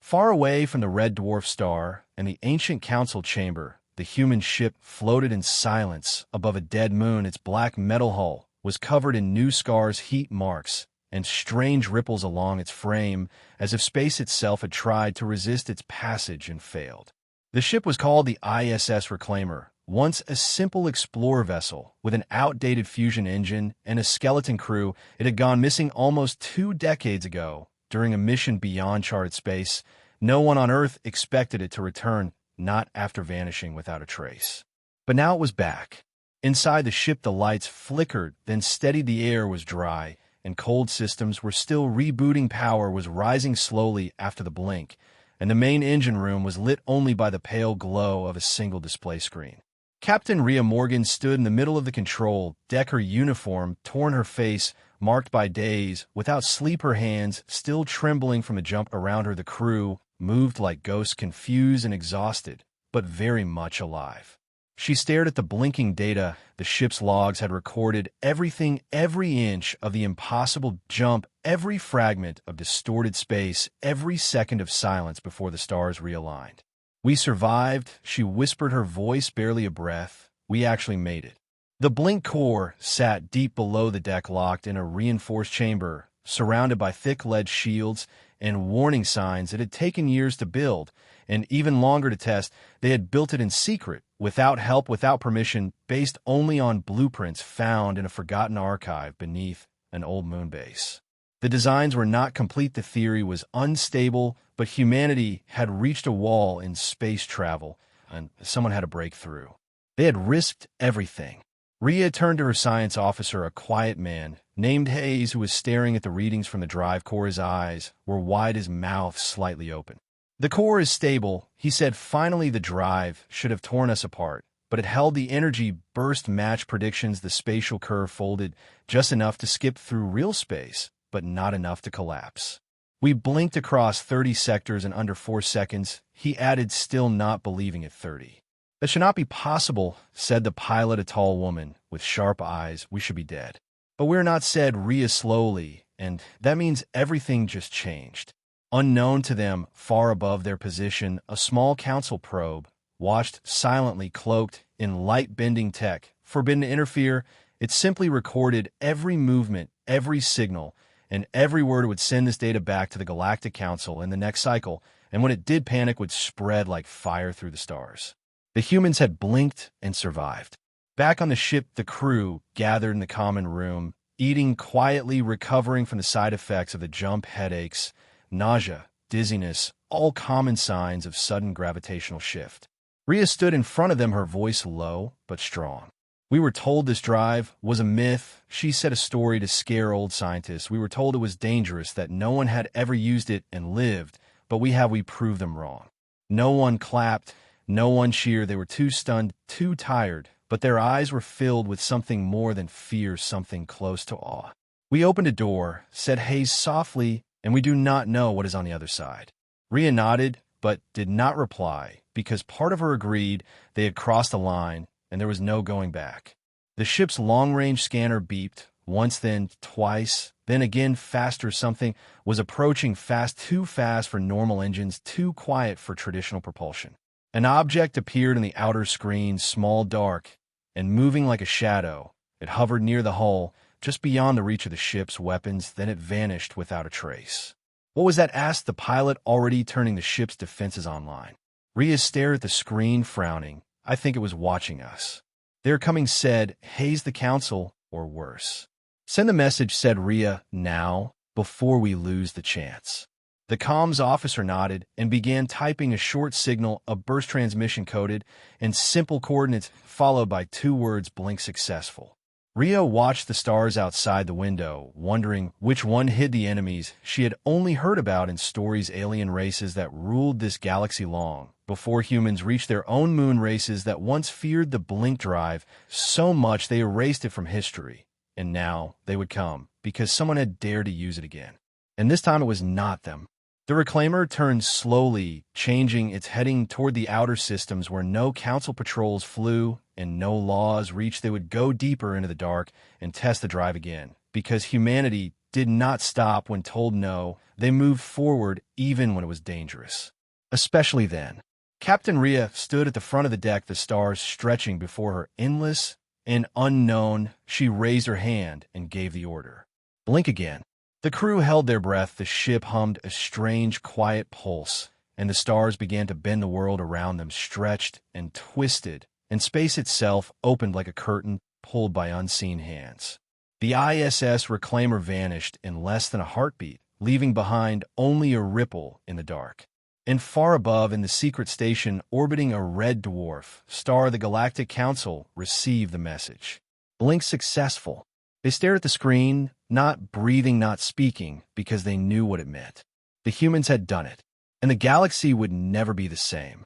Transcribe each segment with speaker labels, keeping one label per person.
Speaker 1: Far away from the red dwarf star and the ancient council chamber, the human ship floated in silence above a dead moon. Its black metal hull was covered in new scars, heat marks, and strange ripples along its frame, as if space itself had tried to resist its passage and failed. The ship was called the ISS Reclaimer, once a simple explorer vessel with an outdated fusion engine and a skeleton crew. It had gone missing almost 2 decades ago during a mission beyond charted space. No one on Earth expected it to return, not after vanishing without a trace. But now it was back. Inside the ship, the lights flickered, then steadied. The air was dry, and cold systems were still rebooting. Power was rising slowly after the blink, and the main engine room was lit only by the pale glow of a single display screen. Captain Rhea Morgan stood in the middle of the control deck, her uniform torn, her face marked by days without sleep, her hands still trembling from the jump. Around her, the crew moved like ghosts, confused and exhausted, but very much alive. She stared at the blinking data. The ship's logs had recorded everything, every inch of the impossible jump, every fragment of distorted space, every second of silence before the stars realigned. "We survived," she whispered, her voice barely a breath. "We actually made it." The blink core sat deep below the deck, locked in a reinforced chamber, surrounded by thick lead shields and warning signs. It had taken years to build, and even longer to test. They had built it in secret, without help, without permission, based only on blueprints found in a forgotten archive beneath an old moon base. The designs were not complete, the theory was unstable, but humanity had reached a wall in space travel, and someone had to break through. They had risked everything. Rhea turned to her science officer, a quiet man named Hayes, who was staring at the readings from the drive core. His eyes were wide, his mouth slightly open. "The core is stable," he said finally. "The drive should have torn us apart, but it held. The energy burst matched predictions. The spatial curve folded just enough to skip through real space, but not enough to collapse. We blinked across 30 sectors in under 4 seconds," he added, still not believing it. 30. "That should not be possible," said the pilot, a tall woman with sharp eyes. "We should be dead." "But we're not," said Rhea slowly, "and that means everything just changed." Unknown to them, far above their position, a small council probe watched silently, cloaked in light-bending tech, forbidden to interfere. It simply recorded every movement, every signal, and every word. Would send this data back to the Galactic Council in the next cycle, and when it did, panic would spread like fire through the stars. The humans had blinked and survived. Back on the ship, the crew gathered in the common room, eating quietly, recovering from the side effects of the jump, headaches, nausea, dizziness, all common signs of sudden gravitational shift. Rhea stood in front of them, her voice low but strong. "We were told this drive was a myth," she said, "a story to scare old scientists. We were told it was dangerous, that no one had ever used it and lived, but we proved them wrong." No one clapped, no one cheered. They were too stunned, too tired, but their eyes were filled with something more than fear, something close to awe. "We opened a door," said Hayes softly, "and we do not know what is on the other side." Rhea nodded, but did not reply, because part of her agreed they had crossed a line, and there was no going back. The ship's long-range scanner beeped, once, then twice, then again, faster. Something was approaching, fast, too fast for normal engines, too quiet for traditional propulsion. An object appeared in the outer screen, small, dark, and moving like a shadow. It hovered near the hull, just beyond the reach of the ship's weapons, then it vanished without a trace. "What was that?" asked the pilot, already turning the ship's defenses online. Rhea stared at the screen, frowning. "I think it was watching us." "They're coming," said Hayes. "The council, or worse." "Send the message," said Rhea, "now, before we lose the chance." The comms officer nodded and began typing a short signal, a burst transmission coded in simple coordinates, followed by 2 words: "blink successful." Rhea watched the stars outside the window, wondering which one hid the enemies she had only heard about in stories, alien races that ruled this galaxy long before humans reached their own moon, races that once feared the blink drive so much they erased it from history. And now they would come, because someone had dared to use it again. And this time it was not them. The Reclaimer turned slowly, changing its heading toward the outer systems where no council patrols flew and no laws reached. They would go deeper into the dark and test the drive again, because humanity did not stop when told no. They moved forward even when it was dangerous. Especially then. Captain Rhea stood at the front of the deck, the stars stretching before her, endless and unknown. She raised her hand and gave the order. Blink again. The crew held their breath. The ship hummed a strange, quiet pulse, and the stars began to bend. The world around them stretched and twisted, and space itself opened like a curtain pulled by unseen hands. The ISS Reclaimer vanished in less than a heartbeat, leaving behind only a ripple in the dark. And far above, in the secret station orbiting a red dwarf star, the Galactic Council received the message. Blink successful. They stared at the screen, not breathing, not speaking, because they knew what it meant. The humans had done it, and the galaxy would never be the same.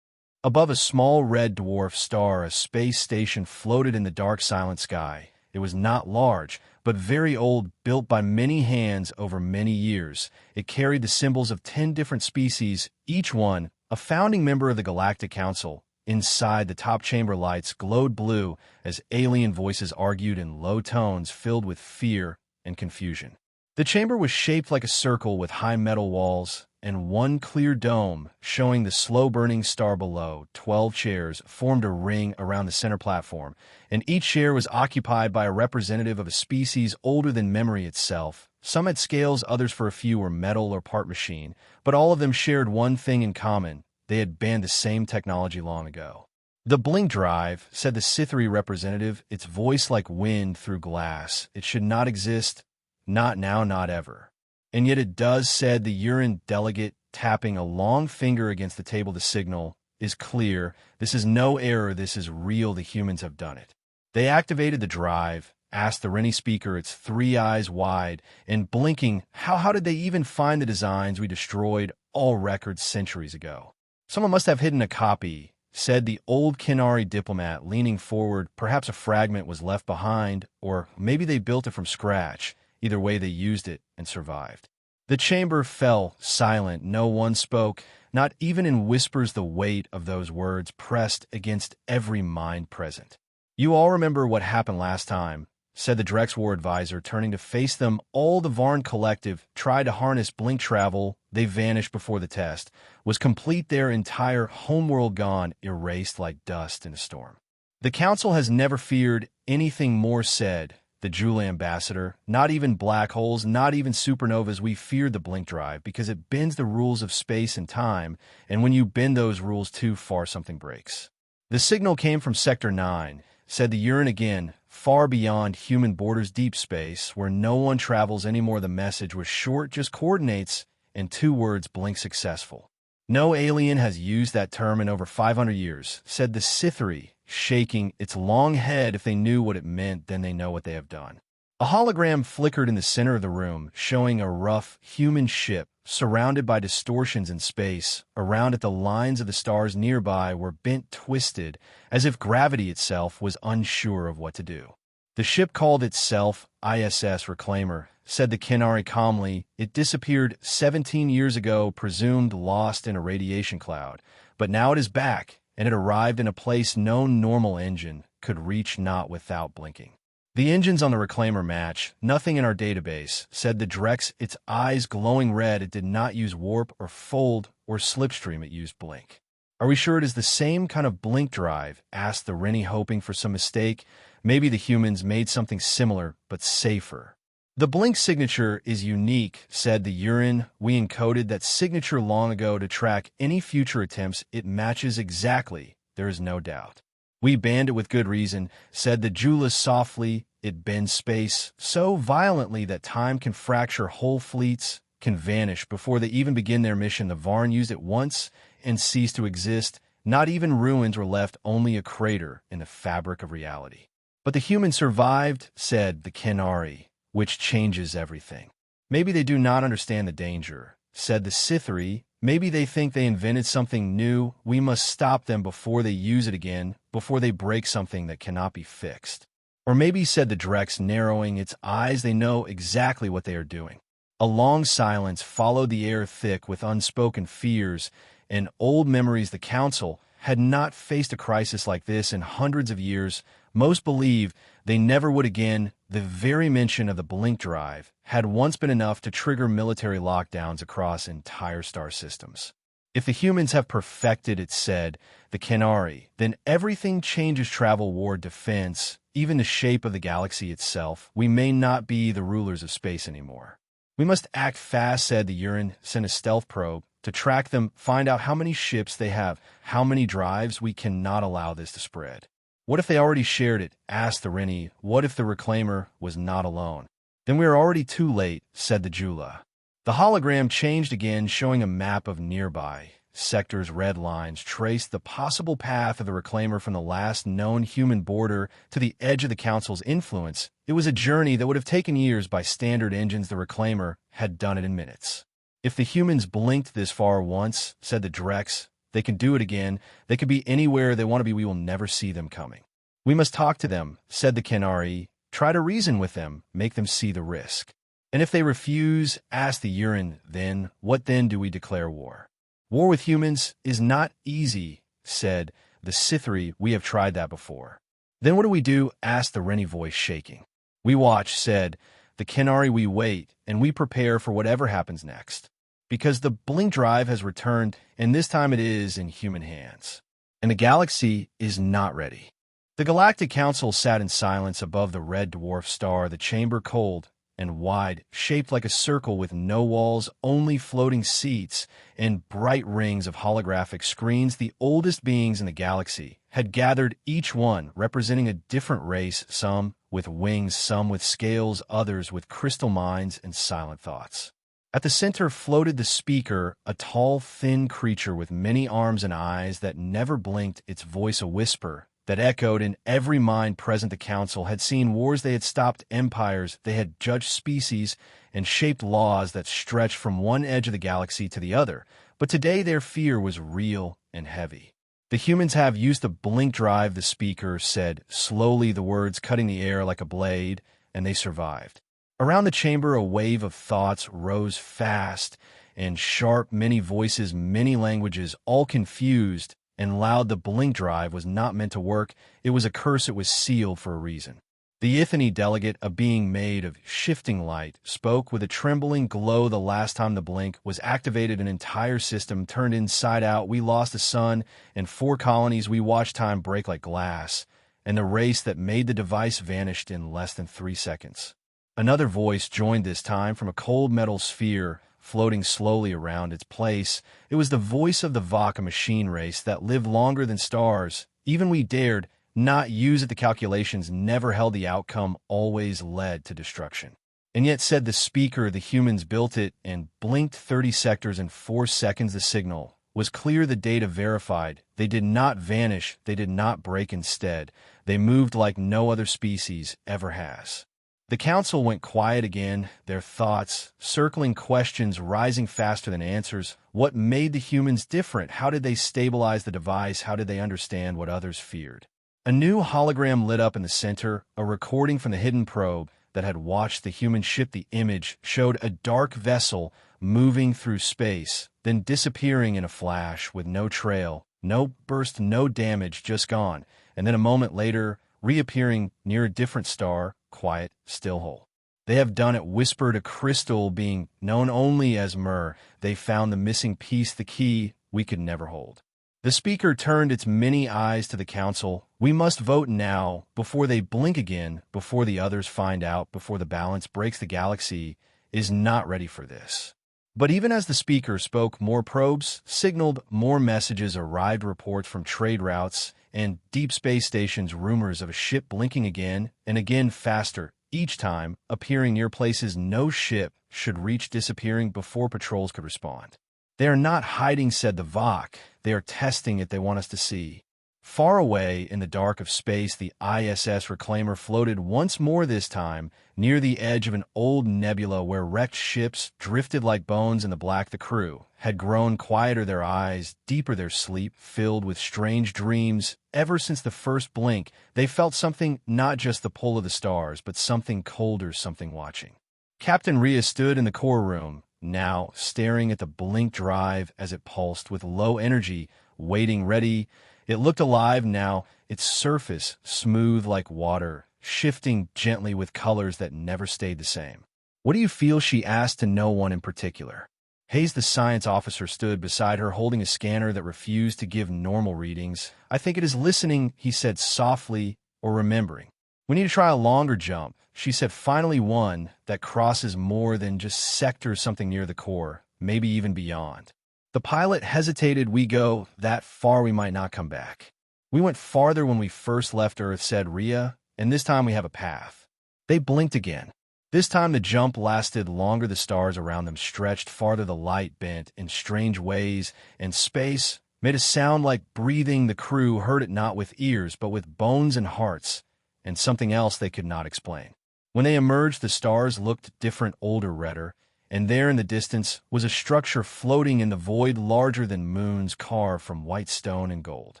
Speaker 1: Above a small red dwarf star, a space station floated in the dark, silent sky. It was not large, but very old, built by many hands over many years. It carried the symbols of 10 different species, each one a founding member of the Galactic Council. Inside, the top chamber lights glowed blue as alien voices argued in low tones filled with fear and confusion. The chamber was shaped like a circle with high metal walls and one clear dome showing the slow-burning star below. 12 chairs formed a ring around the center platform, and each chair was occupied by a representative of a species older than memory itself. Some had scales, others for a few were metal or part machine, but all of them shared one thing in common. They had banned the same technology long ago. The blink drive, said the Sithri representative, its voice like wind through glass. It should not exist, not now, not ever. And yet it does, said the urine delegate, tapping a long finger against the table. The signal is clear. This is no error. This is real. The humans have done it. They activated the drive, asked the Rennie speaker, its 3 eyes wide, and blinking. How did they even find the designs we destroyed all records centuries ago? Someone must have hidden a copy, said the old Kenari diplomat, leaning forward. Perhaps a fragment was left behind, or maybe they built it from scratch. Either way, they used it and survived. The chamber fell silent. No one spoke, not even in whispers. The weight of those words pressed against every mind present. You all remember what happened last time, said the Drex War advisor, turning to face them all. The Varn collective tried to harness blink travel. They vanished before the test was complete. Their entire homeworld gone, erased like dust in a storm. The Council has never feared anything more, said the Jula ambassador. Not even black holes, not even supernovas. We feared the blink drive because it bends the rules of space and time, and when you bend those rules too far, something breaks. The signal came from Sector 9, said the Uran again, far beyond human borders, deep space, where no one travels anymore. The message was short, just coordinates, and 2 words: blink successful. No alien has used that term in over 500 years, said the Sithri, shaking its long head. If they knew what it meant, then they know what they have done. A hologram flickered in the center of the room, showing a rough human ship surrounded by distortions in space. Around it, the lines of the stars nearby were bent, twisted, as if gravity itself was unsure of what to do. The ship called itself ISS Reclaimer, said the Kenari calmly. It disappeared 17 years ago, presumed lost in a radiation cloud. But now it is back, and it arrived in a place no normal engine could reach, not without blinking. The engines on the Reclaimer match nothing in our database, said the Drex, its eyes glowing red. It did not use warp or fold or slipstream, it used blink. Are we sure it is the same kind of blink drive? Asked the Rennie, hoping for some mistake. Maybe the humans made something similar, but safer. The blink signature is unique, said the Uran. We encoded that signature long ago to track any future attempts. It matches exactly, there is no doubt. We banned it with good reason, said the Jula softly. It bends space so violently that time can fracture whole fleets, can vanish before they even begin their mission. The Varn used it once and ceased to exist. Not even ruins were left, only a crater in the fabric of reality. But the humans survived, said the Kenari, which changes everything. Maybe they do not understand the danger, said the Sithri. Maybe they think they invented something new. We must stop them before they use it again, before they break something that cannot be fixed. Or maybe, said the Drex, narrowing its eyes, they know exactly what they are doing. A long silence followed, the air thick with unspoken fears and old memories. The Council had not faced a crisis like this in hundreds of years, Most believe they never would again. The very mention of the blink drive had once been enough to trigger military lockdowns across entire star systems. If the humans have perfected, it said, the Kenari, then everything changes: travel, war, defense, even the shape of the galaxy itself. We may not be the rulers of space anymore. We must act fast, said the Uran. Send a stealth probe to track them, find out how many ships they have, how many drives. We cannot allow this to spread. What if they already shared it? Asked the Rini. What if the Reclaimer was not alone? Then we are already too late, said the Jula. The hologram changed again, showing a map of nearby sectors. Red lines traced the possible path of the Reclaimer from the last known human border to the edge of the Council's influence. It was a journey that would have taken years by standard engines. The Reclaimer had done it in minutes. If the humans blinked this far once, said the Drex, they can do it again. They could be anywhere they want to be. We will never see them coming. We must talk to them, said the Kenari. Try to reason with them, make them see the risk. And if they refuse, asked the Uran, then, what then? Do we declare war? War with humans is not easy, said the Sithri. We have tried that before. Then what do we do? Asked the Rennie, voice shaking. We watch, said the Kenari. We wait, and we prepare for whatever happens next. Because the blink drive has returned, and this time it is in human hands. And the galaxy is not ready. The Galactic Council sat in silence above the red dwarf star, the chamber cold and wide, shaped like a circle with no walls, only floating seats and bright rings of holographic screens. The oldest beings in the galaxy had gathered, each one representing a different race, some with wings, some with scales, others with crystal minds and silent thoughts. At the center floated the speaker, a tall, thin creature with many arms and eyes that never blinked, its voice a whisper that echoed in every mind present. The Council had seen wars, they had stopped empires, they had judged species and shaped laws that stretched from one edge of the galaxy to the other. But today their fear was real and heavy. The humans have used the blink drive, the speaker said, slowly, the words cutting the air like a blade, and they survived. Around the chamber, a wave of thoughts rose fast and sharp, many voices, many languages, all confused and loud. The blink drive was not meant to work. It was a curse. It was sealed for a reason. The Ithani delegate, a being made of shifting light, spoke with a trembling glow. The last time the blink was activated, an entire system turned inside out. We lost the sun and 4 colonies. We watched time break like glass, and the race that made the device vanished in less than 3 seconds. Another voice joined, this time from a cold metal sphere floating slowly around its place. It was the voice of the Vaka machine race that lived longer than stars. Even we dared not use it. The calculations never held. The outcome always led to destruction. And yet, said the speaker, the humans built it and blinked 30 sectors in 4 seconds. The signal was clear, the data verified. They did not vanish. They did not break. Instead, they moved like no other species ever has. The Council went quiet again, their thoughts, circling questions rising faster than answers. What made the humans different? How did they stabilize the device? How did they understand what others feared? A new hologram lit up in the center, a recording from the hidden probe that had watched the human ship. The image showed a dark vessel moving through space, then disappearing in a flash with no trail, no burst, no damage, just gone. And then a moment later, reappearing near a different star, quiet, still whole. They have done it, whispered a crystal being known only as Myrrh. They found the missing piece, the key we could never hold. The speaker turned its many eyes to the Council. We must vote now, before they blink again, before the others find out, before the balance breaks. The galaxy is not ready for this. But even as the speaker spoke, more probes signaled, more messages arrived, reports from trade routes and deep space stations, rumors of a ship blinking again and again, faster, each time appearing near places no ship should reach, disappearing before patrols could respond. They are not hiding, said the Vok. They are testing it. They want us to see. Far away in the dark of space, the ISS Reclaimer floated once more, this time near the edge of an old nebula where wrecked ships drifted like bones in the black. The crew had grown quieter, their eyes deeper, their sleep filled with strange dreams. Ever since the first blink, they felt something, not just the pull of the stars, but something colder, something watching. Captain Rhea stood in the core room, now staring at the blink drive as it pulsed with low energy, waiting, ready It looked alive now, its surface smooth like water, shifting gently with colors that never stayed the same. "What do you feel?" she asked, to no one in particular. Hayes, the science officer, stood beside her holding a scanner that refused to give normal readings. "I think it is listening," he said softly, "or remembering. We need to try a longer jump," she said, "finally one that crosses more than just sectors, something near the core, maybe even beyond." The pilot hesitated. "We go that far, we might not come back. We went farther when we first left Earth," said Rhea, "and this time we have a path." They blinked again. This time the jump lasted longer. The stars around them stretched farther, the light bent in strange ways, and space made a sound like breathing. The crew heard it not with ears, but with bones and hearts, and something else they could not explain. When they emerged, the stars looked different, older, redder, and there in the distance was a structure floating in the void, larger than moons, carved from white stone and gold.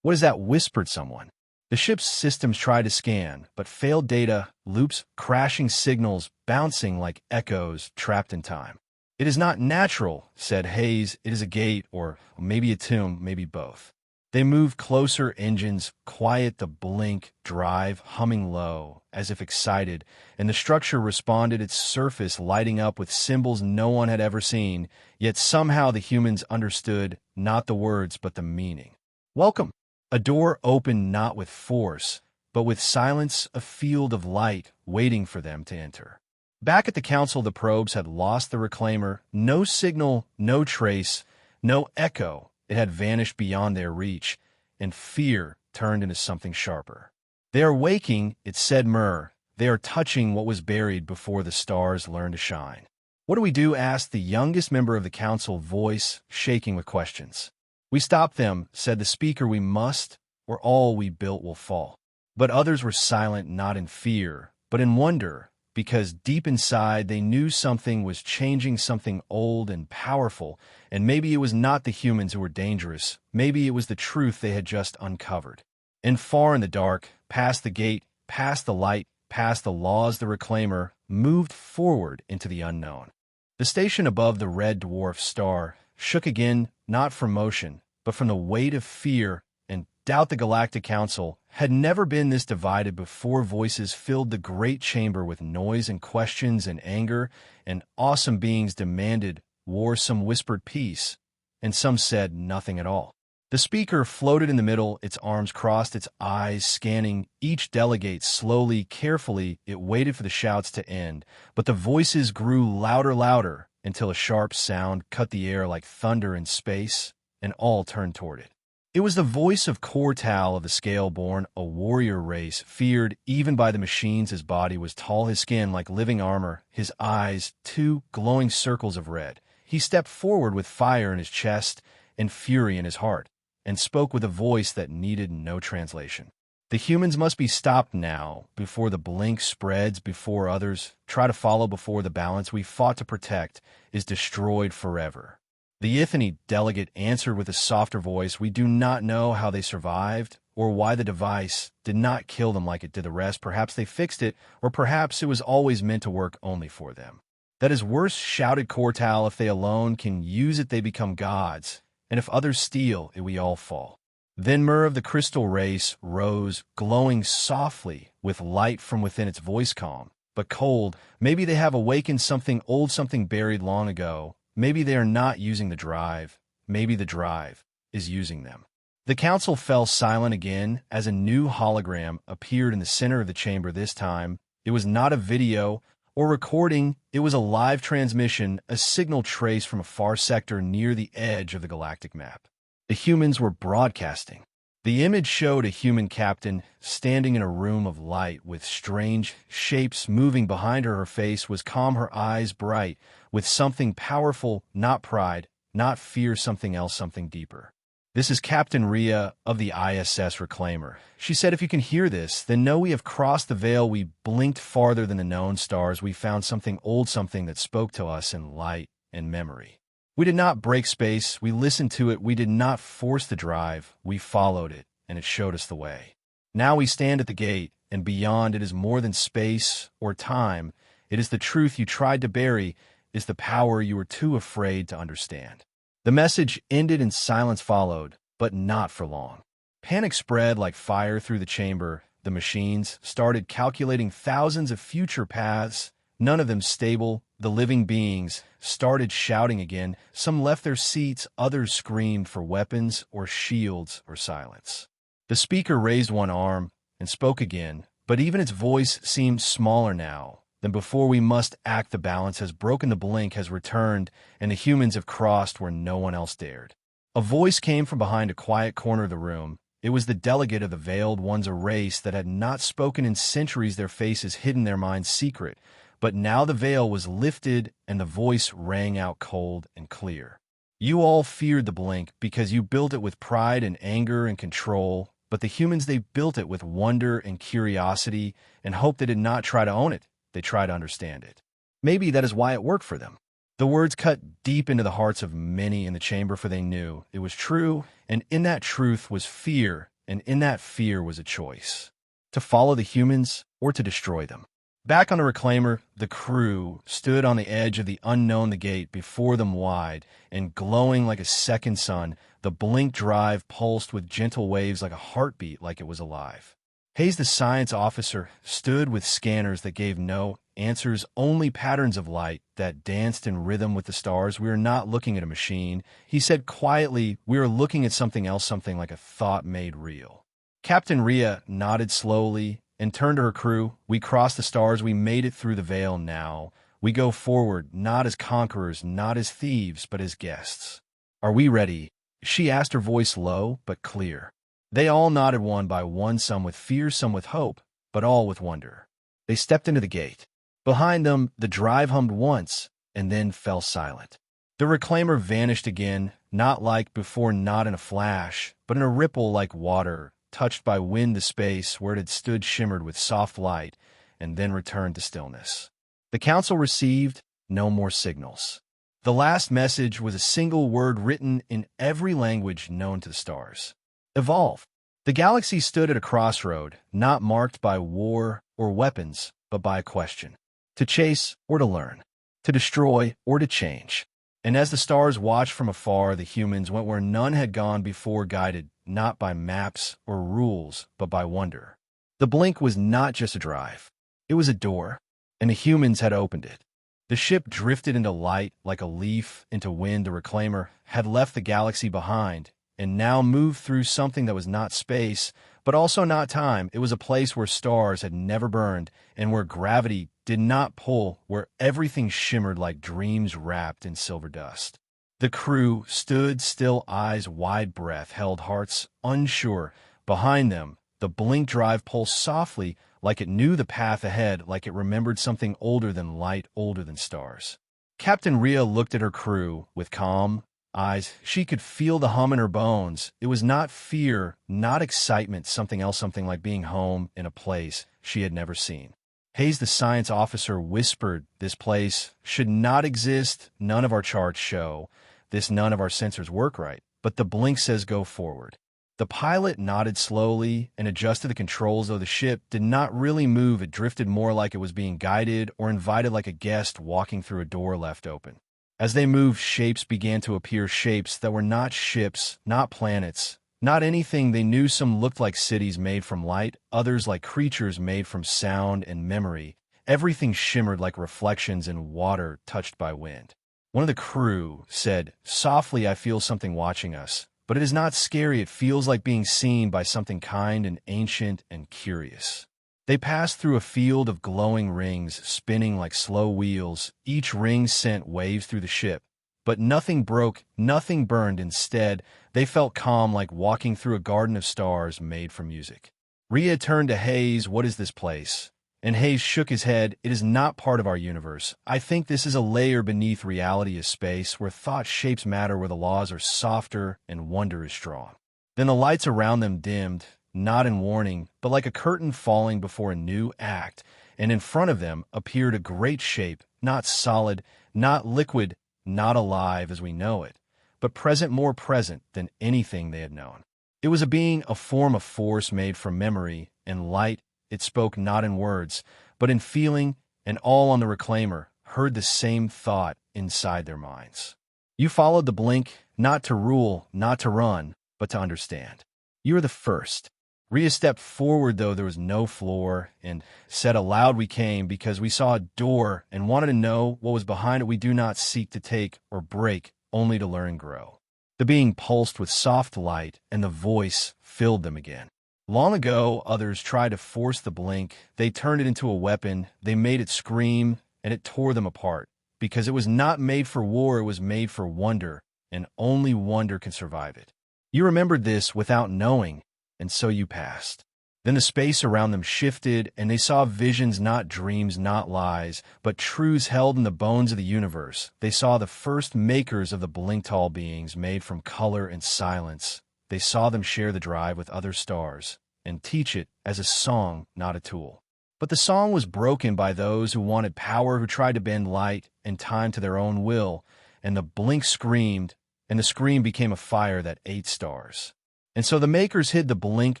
Speaker 1: "What is that?" whispered someone. The ship's systems tried to scan, but failed. Data loops, crashing signals, bouncing like echoes trapped in time. "It is not natural," said Hayes. "It is a gate, or maybe a tomb, maybe both." They moved closer, engines quiet, the blink drive humming low, as if excited, and the structure responded, its surface lighting up with symbols no one had ever seen. Yet somehow the humans understood, not the words, but the meaning. "Welcome." A door opened, not with force, but with silence, a field of light waiting for them to enter. Back at the council, the probes had lost the reclaimer. No signal, no trace, no echo. It had vanished beyond their reach, and fear turned into something sharper. "They are waking," it said, "Myrrh. They are touching what was buried before the stars learned to shine." "What do we do?" asked the youngest member of the council, voice shaking with questions. "We stop them," said the speaker. "We must, or all we built will fall." But others were silent, not in fear, but in wonder, because deep inside they knew something was changing, something old and powerful, and maybe it was not the humans who were dangerous. Maybe it was the truth they had just uncovered. And far in the dark, past the gate, past the light, past the laws, the reclaimer moved forward into the unknown. The station above the red dwarf star shook again, not from motion, but from the weight of fear and doubt. The Galactic Council had never been this divided before. Voices filled the great chamber with noise and questions and anger, and awesome beings demanded war. Some whispered peace, and some said nothing at all. The speaker floated in the middle, its arms crossed, its eyes scanning each delegate slowly, carefully. It waited for the shouts to end, but the voices grew louder, until a sharp sound cut the air like thunder in space, and all turned toward it. It was the voice of Cortal of the Scale-born, a warrior race, feared even by the machines. His body was tall, his skin like living armor, his eyes two glowing circles of red. He stepped forward with fire in his chest and fury in his heart, and spoke with a voice that needed no translation. "The humans must be stopped now, before the blink spreads, before others try to follow, before the balance we fought to protect is destroyed forever." The Ithani delegate answered with a softer voice, "We do not know how they survived, or why the device did not kill them like it did the rest. Perhaps they fixed it, or perhaps it was always meant to work only for them." "That is worse," shouted Cortal. "If they alone can use it, they become gods, and if others steal it, we all fall." Then Myrrh of the crystal race rose, glowing softly with light from within, its voice calm, but cold. "Maybe they have awakened something old, something buried long ago. Maybe they are not using the drive. Maybe the drive is using them." The council fell silent again as a new hologram appeared in the center of the chamber. This time, it was not a video or recording. It was a live transmission, a signal trace from a far sector near the edge of the galactic map. The humans were broadcasting. The image showed a human captain standing in a room of light with strange shapes moving behind her. Her face was calm, her eyes bright with something powerful, not pride, not fear, something else, something deeper. "This is Captain Rhea of the ISS Reclaimer," she said. "If you can hear this, then know we have crossed the veil. We blinked farther than the known stars. We found something old, something that spoke to us in light and memory. We did not break space. We listened to it. We did not force the drive. We followed it, and it showed us the way. Now we stand at the gate, and beyond it is more than space or time. It is the truth you tried to bury, is the power you were too afraid to understand." The message ended and silence followed, but not for long. Panic spread like fire through the chamber. The machines started calculating thousands of future paths, none of them stable. The living beings started shouting again. Some left their seats, others screamed for weapons or shields or silence. The speaker raised one arm and spoke again, but even its voice seemed smaller now than before. We must act. The balance has broken. The blink has returned, and the humans have crossed where no one else dared. A voice came from behind a quiet corner of the room. It was the delegate of the Veiled Ones, a race that had not spoken in centuries, their faces hidden, their minds secret. But now the veil was lifted, and the voice rang out cold and clear. You all feared the blink because you built it with pride and anger and control, but the humans, they built it with wonder and curiosity and hope. They did not try to own it, they tried to understand it. Maybe that is why it worked for them. The words cut deep into the hearts of many in the chamber, for they knew it was true, and in that truth was fear, and in that fear was a choice: to follow the humans or to destroy them. Back on the reclaimer, the crew stood on the edge of the unknown, the gate before them wide and glowing like a second sun. The blink drive pulsed with gentle waves like a heartbeat, like it was alive. Hayes, the science officer, stood with scanners that gave no answers, only patterns of light that danced in rhythm with the stars. We are not looking at a machine, he said quietly. We are looking at something else, something like a thought made real. Captain Rhea nodded slowly and turned to her crew. We crossed the stars, we made it through the veil. Now we go forward, not as conquerors, not as thieves, but as guests. Are we ready? She asked, her voice low but clear. They all nodded, one by one, some with fear, some with hope, but all with wonder. They stepped into the gate. Behind them, the drive hummed once and then fell silent. The reclaimer vanished again, not like before, not in a flash, but in a ripple like water, touched by wind. The space where it had stood shimmered with soft light and then returned to stillness. The council received no more signals. The last message was a single word written in every language known to the stars: evolve. The galaxy stood at a crossroad, not marked by war or weapons, but by a question: to chase or to learn, to destroy or to change. And as the stars watched from afar, the humans went where none had gone before, guided not by maps or rules, but by wonder. The blink was not just a drive. It was a door, and the humans had opened it. The ship drifted into light like a leaf into wind. The reclaimer had left the galaxy behind and now moved through something that was not space, but also not time. It was a place where stars had never burned and where gravity did not pull, where everything shimmered like dreams wrapped in silver dust. The crew stood still, eyes wide, breath held, hearts unsure. Behind them, the blink drive pulsed softly, like it knew the path ahead, like it remembered something older than light, older than stars. Captain Rhea looked at her crew with calm eyes. She could feel the hum in her bones. It was not fear, not excitement, something else, something like being home in a place she had never seen. Hayes, the science officer, whispered, this place should not exist. None of our charts show this, none of our sensors work right, but the blink says go forward. The pilot nodded slowly and adjusted the controls, though the ship did not really move. It drifted more like it was being guided or invited, like a guest walking through a door left open. As they moved, shapes began to appear, shapes that were not ships, not planets, not anything they knew. Some looked like cities made from light, others like creatures made from sound and memory. Everything shimmered like reflections in water touched by wind. One of the crew said softly, I feel something watching us. But it is not scary. It feels like being seen by something kind and ancient and curious. They passed through a field of glowing rings, spinning like slow wheels. Each ring sent waves through the ship. But nothing broke, nothing burned. Instead, they felt calm, like walking through a garden of stars made for music. Rhea turned to Hayes. What is this place? And Hayes shook his head. It is not part of our universe. I think this is a layer beneath reality, a space where thought shapes matter, where the laws are softer and wonder is strong. Then the lights around them dimmed, not in warning, but like a curtain falling before a new act, and in front of them appeared a great shape, not solid, not liquid, not alive as we know it, but present, more present than anything they had known. It was a being, a form of force made from memory and light. It spoke not in words, but in feeling, and all on the reclaimer heard the same thought inside their minds. You followed the blink, not to rule, not to run, but to understand. You are the first. Rhea stepped forward, though there was no floor, and said aloud, we came because we saw a door and wanted to know what was behind it. We do not seek to take or break, only to learn and grow. The being pulsed with soft light, and the voice filled them again. Long ago, others tried to force the blink. They turned it into a weapon. They made it scream, and it tore them apart. Because it was not made for war, it was made for wonder, and only wonder can survive it. You remembered this without knowing, and so you passed. Then the space around them shifted, and they saw visions, not dreams, not lies, but truths held in the bones of the universe. They saw the first makers of the blink-tall beings made from color and silence. They saw them share the drive with other stars and teach it as a song, not a tool. But the song was broken by those who wanted power, who tried to bend light and time to their own will, and the blink screamed, and the scream became a fire that ate stars. And so the makers hid the blink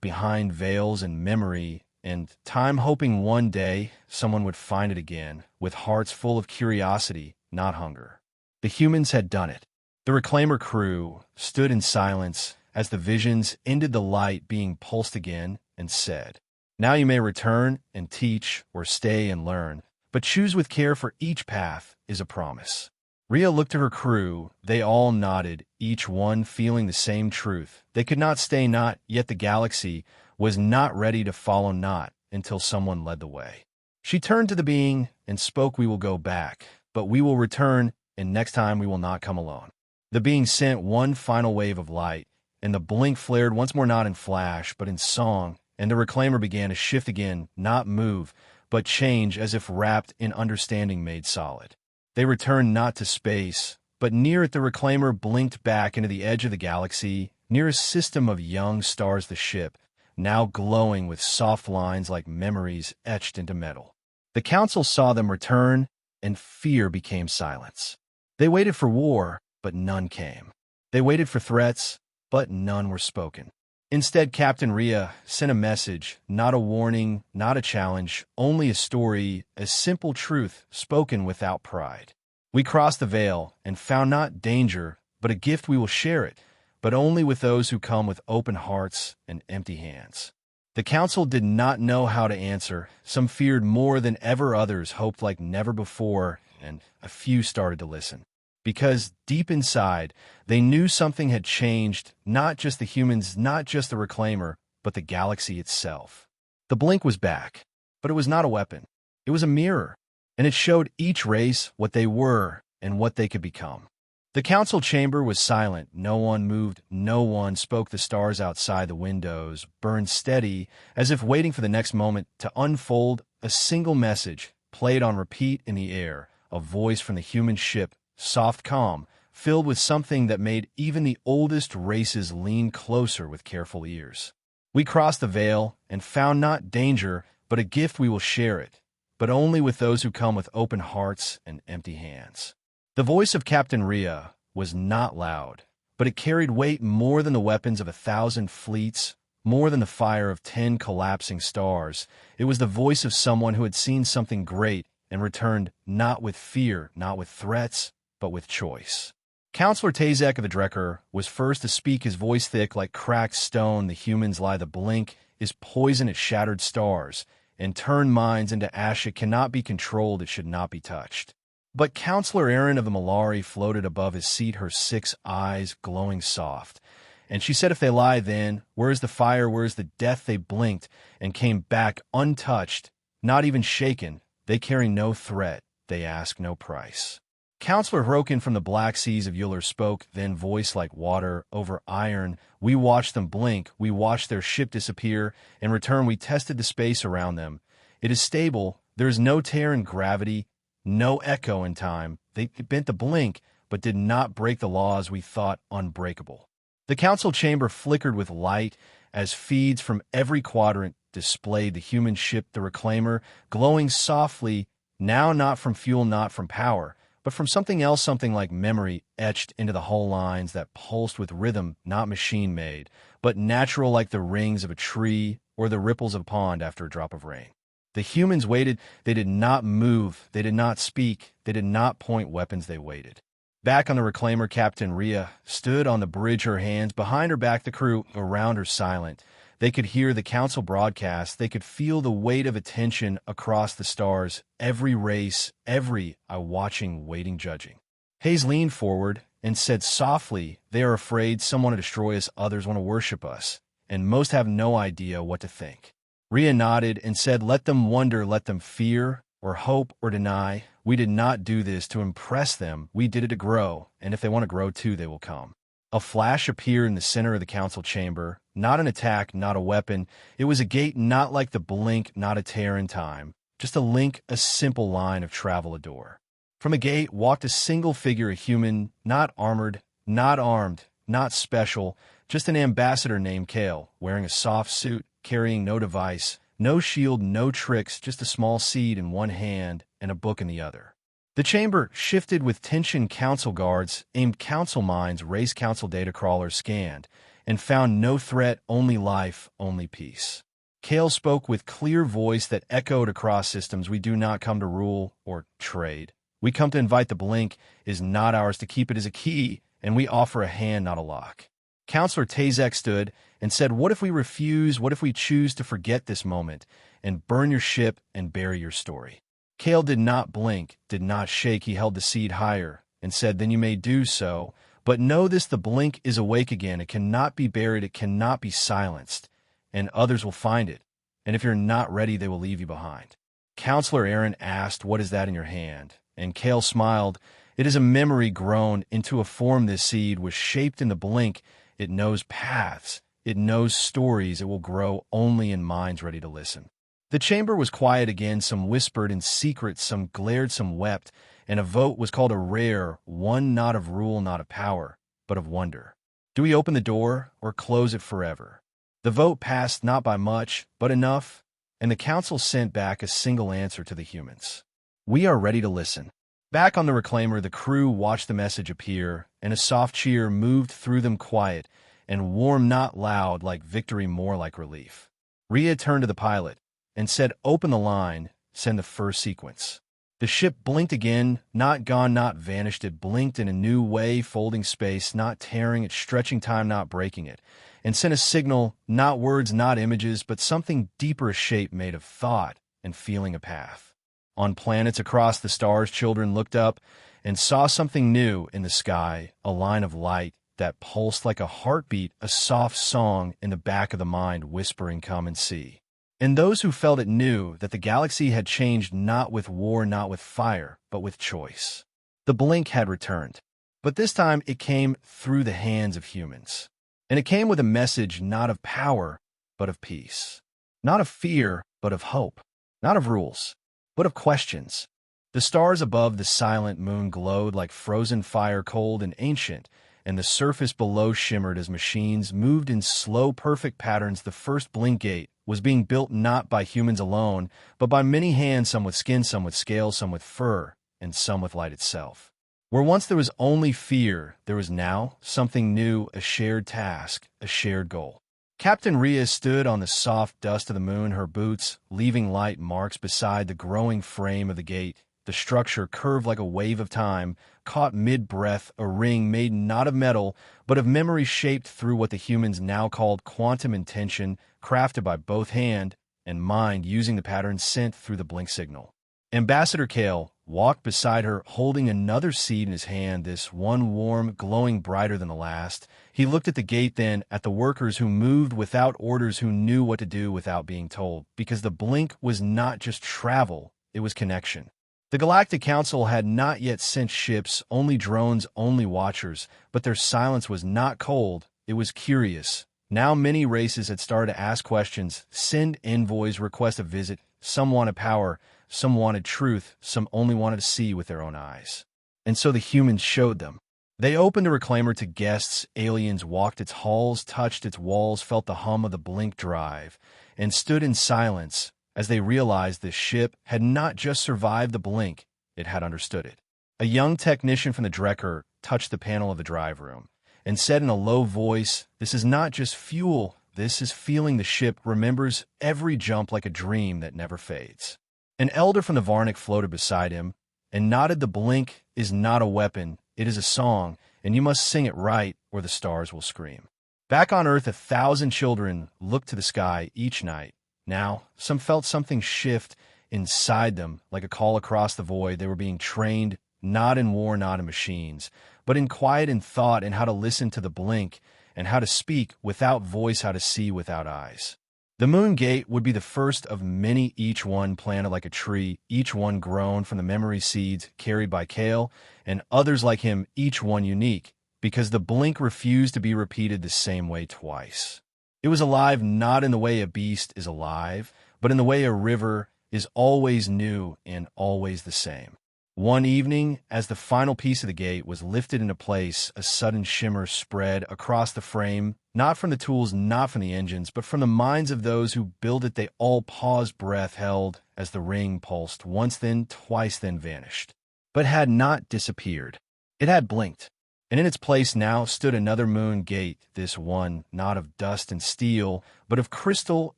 Speaker 1: behind veils and memory and time, hoping one day someone would find it again, with hearts full of curiosity, not hunger. The humans had done it. The Reclaimer crew stood in silence as the visions ended, the light being pulsed again, and said, now you may return and teach or stay and learn, but choose with care, for each path is a promise. Rhea looked to her crew. They all nodded, each one feeling the same truth. They could not stay, not yet. The galaxy was not ready to follow, not until someone led the way. She turned to the being and spoke, we will go back, but we will return, and next time we will not come alone. The being sent one final wave of light, and the blink flared once more, not in flash, but in song, and the Reclaimer began to shift again, not move, but change, as if wrapped in understanding made solid. They returned not to space, but near it. The Reclaimer blinked back into the edge of the galaxy, near a system of young stars, the ship, now glowing with soft lines like memories etched into metal. The Council saw them return, and fear became silence. They waited for war, but none came. They waited for threats, but none were spoken. Instead, Captain Rhea sent a message, not a warning, not a challenge, only a story, a simple truth spoken without pride. We crossed the veil and found not danger, but a gift. We will share it, but only with those who come with open hearts and empty hands. The Council did not know how to answer. Some feared more than ever, others hoped like never before, and a few started to listen. Because deep inside, they knew something had changed, not just the humans, not just the Reclaimer, but the galaxy itself. The blink was back, but it was not a weapon. It was a mirror, and it showed each race what they were and what they could become. The Council chamber was silent. No one moved, no one spoke. The stars outside the windows burned steady, as if waiting for the next moment to unfold. A single message played on repeat in the air, a voice from the human ship, soft, calm, filled with something that made even the oldest races lean closer with careful ears. We crossed the veil and found not danger, but a gift. We will share it, but only with those who come with open hearts and empty hands. The voice of Captain Rhea was not loud, but it carried weight, more than the weapons of 1,000 fleets, more than the fire of 10 collapsing stars. It was the voice of someone who had seen something great and returned, not with fear, not with threats, but with choice. Counselor Tazek of the Drekker was first to speak, his voice thick like cracked stone. The humans lie. The blink is poison. It shattered stars and turned minds into ash. It cannot be controlled. It should not be touched. But Counselor Erin of the Malari floated above his seat, her 6 eyes glowing soft. And she said, if they lie, then where is the fire? Where is the death? They blinked and came back untouched, not even shaken. They carry no threat. They ask no price. Counselor Hrokin from the black seas of Euler spoke, then voice like water over iron. We watched them blink. We watched their ship disappear. In return, we tested the space around them. It is stable. There is no tear in gravity, no echo in time. They bent the blink, but did not break the laws we thought unbreakable. The Council chamber flickered with light as feeds from every quadrant displayed the human ship, the Reclaimer, glowing softly, now not from fuel, not from power, but from something else, something like memory etched into the hull lines that pulsed with rhythm, not machine-made, but natural, like the rings of a tree or the ripples of a pond after a drop of rain. The humans waited. They did not move. They did not speak. They did not point weapons. They waited. Back on the reclaimer, Captain Rhea stood on the bridge, her hands behind her back, the crew around her silent. They could hear the council broadcast. They could feel the weight of attention across the stars. Every race, every eye watching, waiting, judging. Hayes leaned forward and said softly, "They are afraid someone to destroy us, others want to worship us, and most have no idea what to think." Rhea nodded and said, "Let them wonder, let them fear, or hope, or deny. We did not do this to impress them. We did it to grow, and if they want to grow too, they will come." A flash appeared in the center of the council chamber. Not an attack, not a weapon. It was a gate, not like the blink, not a tear in time. Just a link, a simple line of travel, a door. From a gate walked a single figure, a human, not armored, not armed, not special, just an ambassador named Kale, wearing a soft suit, carrying no device, no shield, no tricks, just a small seed in one hand and a book in the other. The chamber shifted with tension. Council guards aimed, council mines, race council data crawlers scanned, and found no threat, only life, only peace. Kale spoke with clear voice that echoed across systems. "We do not come to rule or trade. We come to invite. The blink is not ours to keep. It is a key, and we offer a hand, not a lock." Counselor Tazek stood and said, "What if we refuse? What if we choose to forget this moment and burn your ship and bury your story?" Kale did not blink, did not shake. He held the seed higher and said, "Then you may do so. But know this, the blink is awake again. It cannot be buried. It cannot be silenced. And others will find it. And if you're not ready, they will leave you behind." Counselor Aaron asked, "What is that in your hand?" And Kale smiled. "It is a memory grown into a form. This seed was shaped in the blink. It knows paths. It knows stories. It will grow only in minds ready to listen." The chamber was quiet again. Some whispered in secret, some glared, some wept, and a vote was called, a rare one, not of rule, not of power, but of wonder. Do we open the door or close it forever? The vote passed not by much, but enough, and the council sent back a single answer to the humans. "We are ready to listen." Back on the reclaimer, the crew watched the message appear, and a soft cheer moved through them, quiet and warm, not loud like victory, more like relief. Rhea turned to the pilot and said, "Open the line, send the first sequence." The ship blinked again, not gone, not vanished. It blinked in a new way, folding space, not tearing it, stretching time, not breaking it, and sent a signal, not words, not images, but something deeper, a shape made of thought and feeling, a path. On planets across the stars, children looked up and saw something new in the sky, a line of light that pulsed like a heartbeat, a soft song in the back of the mind, whispering, "Come and see." And those who felt it knew that the galaxy had changed, not with war, not with fire, but with choice. The blink had returned, but this time it came through the hands of humans. And it came with a message, not of power, but of peace. Not of fear, but of hope. Not of rules, but of questions. The stars above the silent moon glowed like frozen fire, cold and ancient, and the surface below shimmered as machines moved in slow, perfect patterns. The first blink gate was being built not by humans alone, but by many hands, some with skin, some with scales, some with fur, and some with light itself. Where once there was only fear, there was now something new, a shared task, a shared goal. Captain Rhea stood on the soft dust of the moon, her boots leaving light marks beside the growing frame of the gate. The structure curved like a wave of time, caught mid-breath, a ring made not of metal, but of memory, shaped through what the humans now called quantum intention, crafted by both hand and mind, using the patterns sent through the blink signal. Ambassador Kale walked beside her, holding another seed in his hand, this one warm, glowing brighter than the last. He looked at the gate, then at the workers who moved without orders, who knew what to do without being told, because the blink was not just travel, it was connection. The Galactic Council had not yet sent ships, only drones, only watchers, but their silence was not cold, it was curious. Now many races had started to ask questions, send envoys, request a visit. Some wanted power, some wanted truth, some only wanted to see with their own eyes. And so the humans showed them. They opened a reclaimer to guests. Aliens walked its halls, touched its walls, felt the hum of the blink drive, and stood in silence as they realized this ship had not just survived the blink, it had understood it. A young technician from the Drekker touched the panel of the drive room and said in a low voice, "This is not just fuel, this is feeling." The ship remembers every jump like a dream that never fades. An elder from the Varnic floated beside him and nodded. "The blink is not a weapon, It is a song, and you must sing it right or the stars will scream. Back on Earth, 1,000 children looked to the sky each night. Now, some felt something shift inside them, like a call across the void. They were being trained, not in war, not in machines, but in quiet and thought, and how to listen to the blink, and how to speak without voice, how to see without eyes. The moon gate would be the first of many, each one planted like a tree, each one grown from the memory seeds carried by Kale, and others like him, each one unique, because the blink refused to be repeated the same way twice. It was alive not in the way a beast is alive, but in the way a river is always new and always the same. One evening, as the final piece of the gate was lifted into place, a sudden shimmer spread across the frame, not from the tools, not from the engines, but from the minds of those who built it. They all paused, breath held, as the ring pulsed, once then, twice then vanished, but had not disappeared. It had blinked, and in its place now stood another moon gate, this one not of dust and steel, but of crystal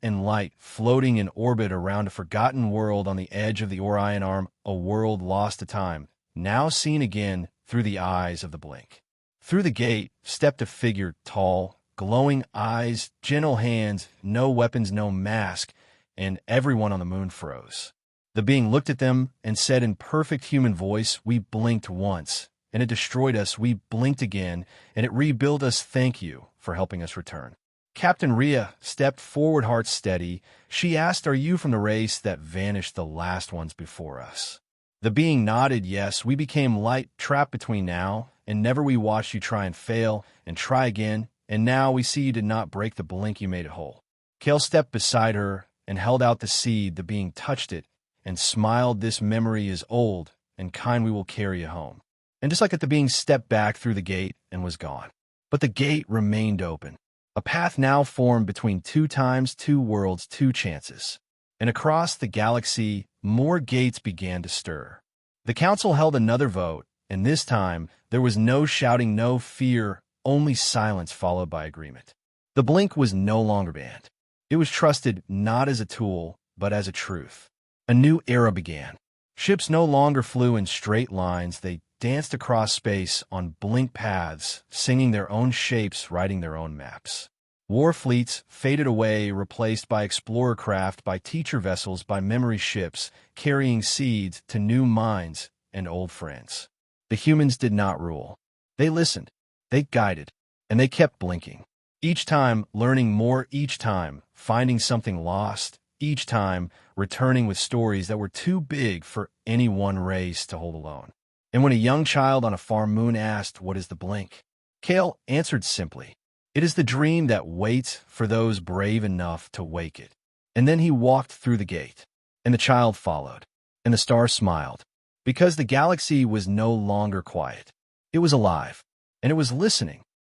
Speaker 1: and light, floating in orbit around a forgotten world on the edge of the Orion Arm, a world lost to time, now seen again through the eyes of the blink. Through the gate stepped a figure, tall, glowing eyes, gentle hands, no weapons, no mask, and everyone on the moon froze. The being looked at them and said in perfect human voice, "We blinked once, and it destroyed us. We blinked again, and it rebuilt us. Thank you for helping us return." Captain Rhea stepped forward, heart steady. She asked, "Are you from the race that vanished the last ones before us?" The being nodded, "Yes, we became light, trapped between now and never. We watched you try and fail and try again, and now we see you did not break the blink, you made it whole." Kale stepped beside her and held out the seed. The being touched it and smiled, "This memory is old and kind. We will carry it home." And just like that, the being stepped back through the gate and was gone. But the gate remained open. A path now formed between two times, two worlds, two chances. And across the galaxy, more gates began to stir. The council held another vote, and this time there was no shouting, no fear, only silence followed by agreement. The blink was no longer banned. It was trusted not as a tool, but as a truth. A new era began. Ships no longer flew in straight lines. They danced across space on blink paths, singing their own shapes, writing their own maps. War fleets faded away, replaced by explorer craft, by teacher vessels, by memory ships, carrying seeds to new minds and old friends. The humans did not rule. They listened, they guided, and they kept blinking. Each time learning more, each time finding something lost, each time returning with stories that were too big for any one race to hold alone. And when a young child on a far moon asked, "What is the blink?" Kale answered simply, "It is the dream that waits for those brave enough to wake it." And then he walked through the gate, and the child followed, and the star smiled, because the galaxy was no longer quiet. It was alive, and it was listening,